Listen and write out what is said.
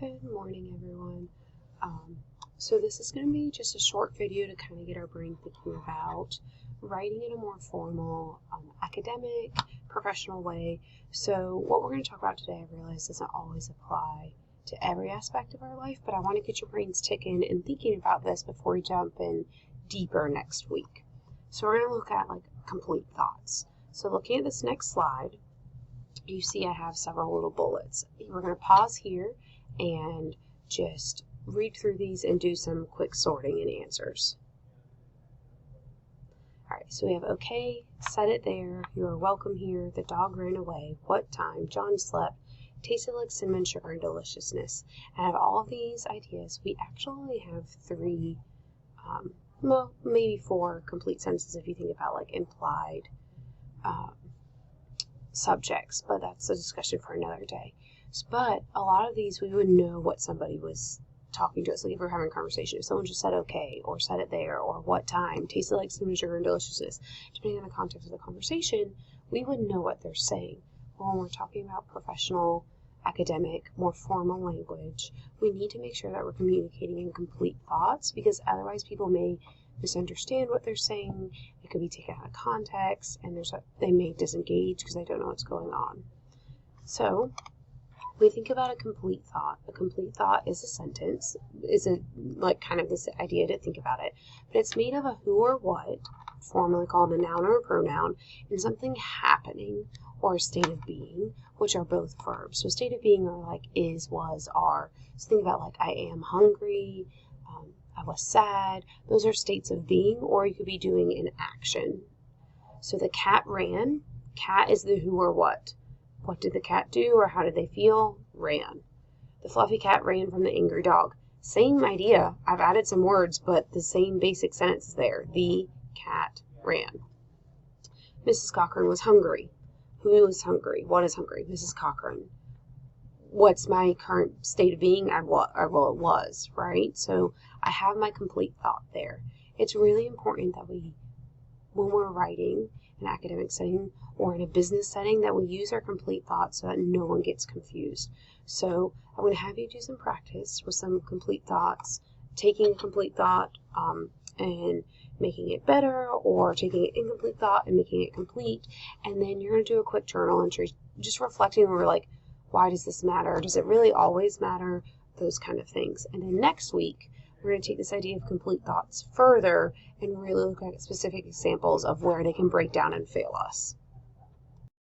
Good morning, everyone. So this is going to be just a short video to kind of get our brain thinking about writing in a more formal, academic, professional way. So what we're going to talk about today, I realize, doesn't always apply to every aspect of our life, but I want to get your brains ticking and thinking about this before we jump in deeper next week. So we're going to look at complete thoughts. So looking at this next slide, you see I have several little bullets. We're going to pause here and just read through these and do some quick sorting and answers. Alright, so we have okay, said it there, you are welcome here, the dog ran away, what time, John slept, tasted like cinnamon sugar and deliciousness. And out of all of these ideas, we actually have three, well, maybe four complete sentences if you think about implied subjects, but that's a discussion for another day. But a lot of these, we would know what somebody was talking to us. Like if we're having a conversation, if someone just said okay, or said it there, or what time, tasted like cinnamon sugar and deliciousness, depending on the context of the conversation, we would know what they're saying. But when we're talking about professional, academic, more formal language, we need to make sure that we're communicating in complete thoughts, because otherwise people may misunderstand what they're saying. It could be taken out of context, and they may disengage because they don't know what's going on. So we think about a complete thought. A complete thought is a sentence, is kind of this idea to think about it, but it's made of a who or what, formally called a noun or a pronoun, and something happening or a state of being, which are both verbs. So state of being are is, was, are. So think about I am hungry, I was sad. Those are states of being, or you could be doing an action. So the cat ran. Cat is the who or what. What did the cat do, or how did they feel? Ran. The fluffy cat ran from the angry dog. Same idea. I've added some words, but the same basic sentence is there. The cat ran. Mrs. Cochrane was hungry. Who is hungry? What is hungry? Mrs. Cochrane. What's my current state of being? It was, right? So I have my complete thought there. It's really important that when we're writing in an academic setting or in a business setting, that we use our complete thought so that no one gets confused. So I'm going to have you do some practice with some complete thoughts, taking a complete thought and making it better, or taking an incomplete thought and making it complete. And then you're going to do a quick journal entry, just reflecting over why does this matter? Does it really always matter? Those kind of things. And then next week, we're going to take this idea of complete thoughts further and really look at specific examples of where they can break down and fail us.